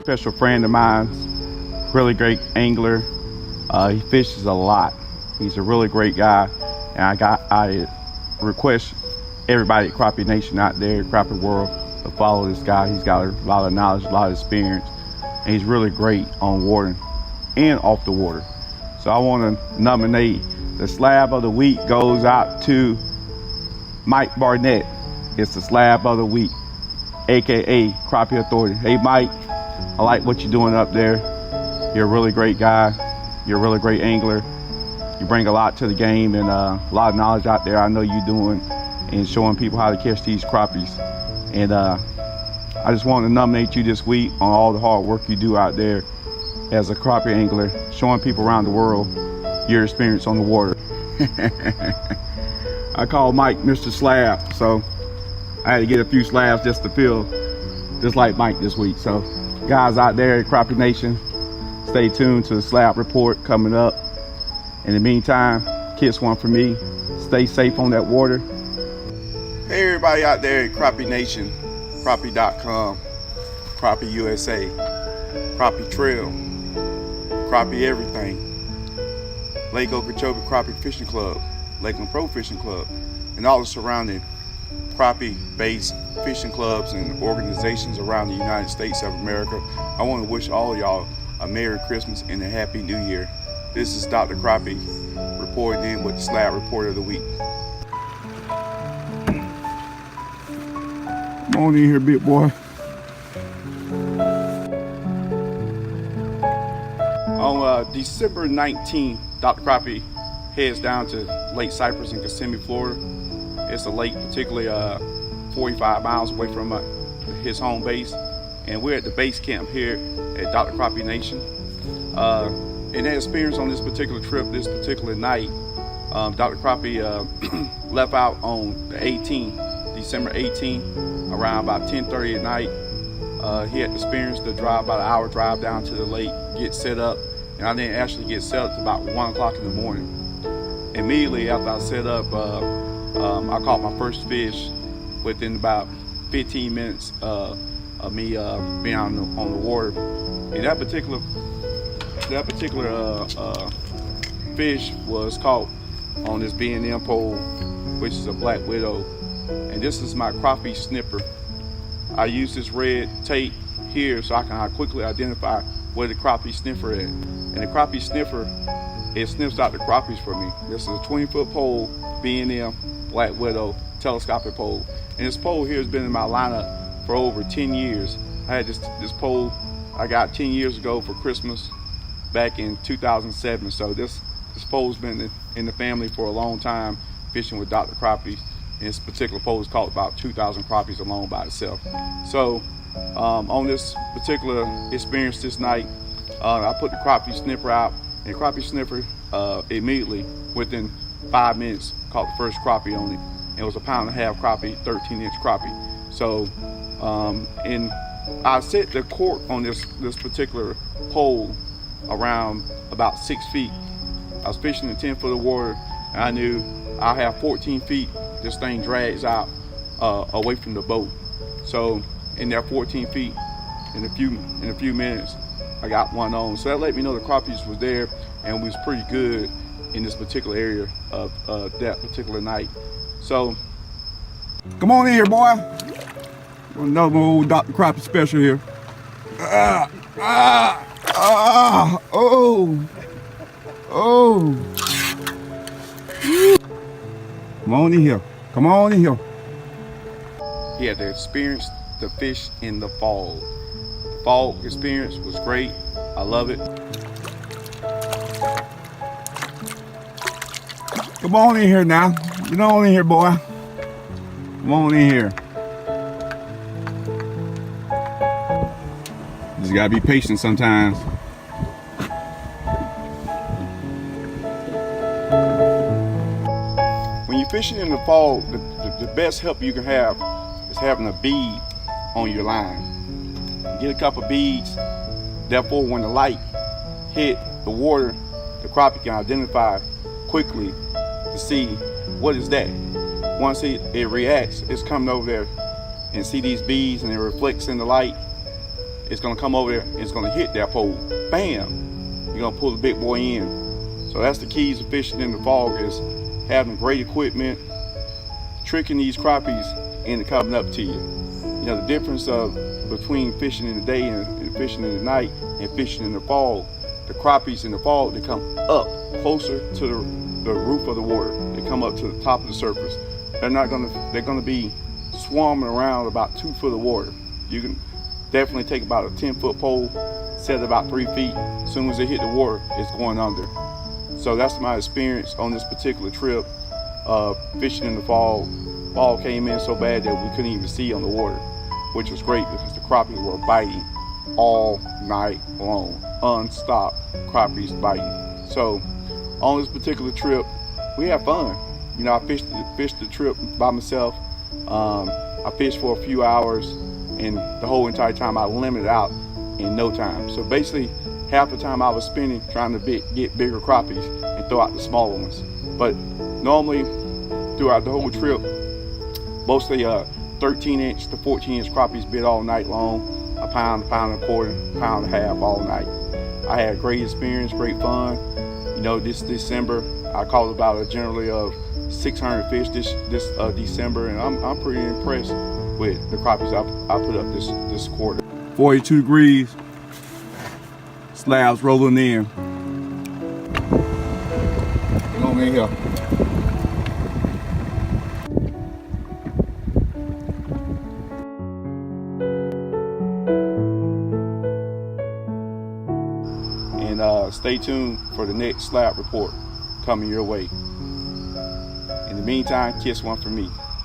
special friend of mine, really great angler. He fishes a lot. He's a really great guy, and I request everybody at Crappie Nation out there, Crappie World, to follow this guy. He's got a lot of knowledge, a lot of experience, and he's really great on water and off the water. So I want to nominate the Slab of the Week goes out to Mike Barnett. It's the Slab of the Week, aka Crappie Authority. Hey Mike, I like what you're doing up there. You're a really great guy. You're a really great angler. You bring a lot to the game and a lot of knowledge out there. I know you're doing and showing people how to catch these crappies. And I just want to nominate you this week on all the hard work you do out there as a crappie angler, showing people around the world your experience on the water. I call Mike Mr. Slab, so I had to get a few slabs just to feel just like Mike this week. So guys out there at Crappie Nation, stay tuned to the Slab Report coming up. In the meantime, kiss one for me. Stay safe on that water. Hey everybody out there at Crappie Nation, crappie.com, Crappie USA, Crappie Trail, Crappie Everything, Lake Okeechobee Crappie Fishing Club, Lakeland Pro Fishing Club, and all the surrounding crappie-based fishing clubs and organizations around the United States of America. I want to wish all of y'all a Merry Christmas and a Happy New Year. This is Dr. Crappie reporting in with the Slab Report of the Week. Come on in here, big boy. On December 19th, Dr. Crappie heads down to Lake Cypress in Kissimmee, Florida. It's a lake particularly 45 miles away from his home base. And we're at the base camp here at Dr. Crappie Nation. And that experience on this particular trip, this particular night, Dr. Crappie left out on the 18th, December 18th, around about 10:30 at night. He had experienced the drive, about an hour drive down to the lake, get set up, and I didn't actually get set up to about 1 o'clock in the morning. Immediately after I set up, I caught my first fish within about 15 minutes of me being on the water. And that particular fish was caught on this B&M pole, which is a black widow, and this is my crappie sniffer. I use this red tape here so I can quickly identify where the crappie sniffer is. And the crappie sniffer, it sniffs out the crappies for me. This is a 20-foot pole, B&M, black widow, telescopic pole. And this pole here has been in my lineup for over 10 years. I had this pole I got 10 years ago for Christmas back in 2007. So this pole's been in the family for a long time, fishing with Dr. Crappie. And this particular pole has caught about 2,000 crappies alone by itself. So on this particular experience this night, I put the crappie sniffer out, and the crappie sniffer immediately, within 5 minutes, caught the first crappie on it. It was a 1.5 pound crappie, 13-inch crappie. So and I set the cork on this particular pole around about 6 feet. I was fishing in 10 foot of water, and I knew I have 14 feet. This thing drags out away from the boat. So in that 14 feet, in a few minutes, I got one on. So that let me know the crappies was there, and we was pretty good in this particular area of that particular night. So come on in here, boy. Another old Dr. Crappie special here. Come on in here. Come on in here. He had to experience the fish in the fog. The fog experience was great. I love it. Come on in here now. Get on in here, boy. Come on in here. Just gotta be patient sometimes. When you're fishing in the fog, the best help you can have is having a bead on your line. Get a couple beads. Therefore, when the light hit the water, the crappie can identify quickly to see what is that. Once it reacts, it's coming over there and see these beads, and it reflects in the light. it's gonna come over there and it's gonna hit that pole. Bam! You're gonna pull the big boy in. So that's the keys to fishing in the fog, is having great equipment, tricking these crappies into coming up to you. You know, the difference between fishing in the day and fishing in the night and fishing in the fog. The crappies in the fog, they come up closer to the roof of the water. They come up to the top of the surface. They're gonna be swarming around about 2 foot of water. You can definitely take about a 10-foot pole, set it about 3 feet. As soon as they hit the water, it's going under. So that's my experience on this particular trip, fishing in the fog. Fog came in so bad that we couldn't even see on the water, which was great because the crappies were biting all night long, unstopped crappies biting. So on this particular trip, we had fun. You know, I fished the trip by myself. I fished for a few hours, and the whole entire time I limited out in no time. So basically, half the time I was spending trying to get bigger crappies and throw out the smaller ones. But normally, throughout the whole trip, mostly 13-inch to 14-inch crappies bit all night long. A pound and a quarter, pound and a half all night. I had a great experience, great fun. You know, this December, I caught about generally of 600 fish this December, and I'm pretty impressed with the crappies I put up this quarter. 42 degrees, slabs rolling in. Get on in here. And stay tuned for the next slab report coming your way. In the meantime, kiss one for me.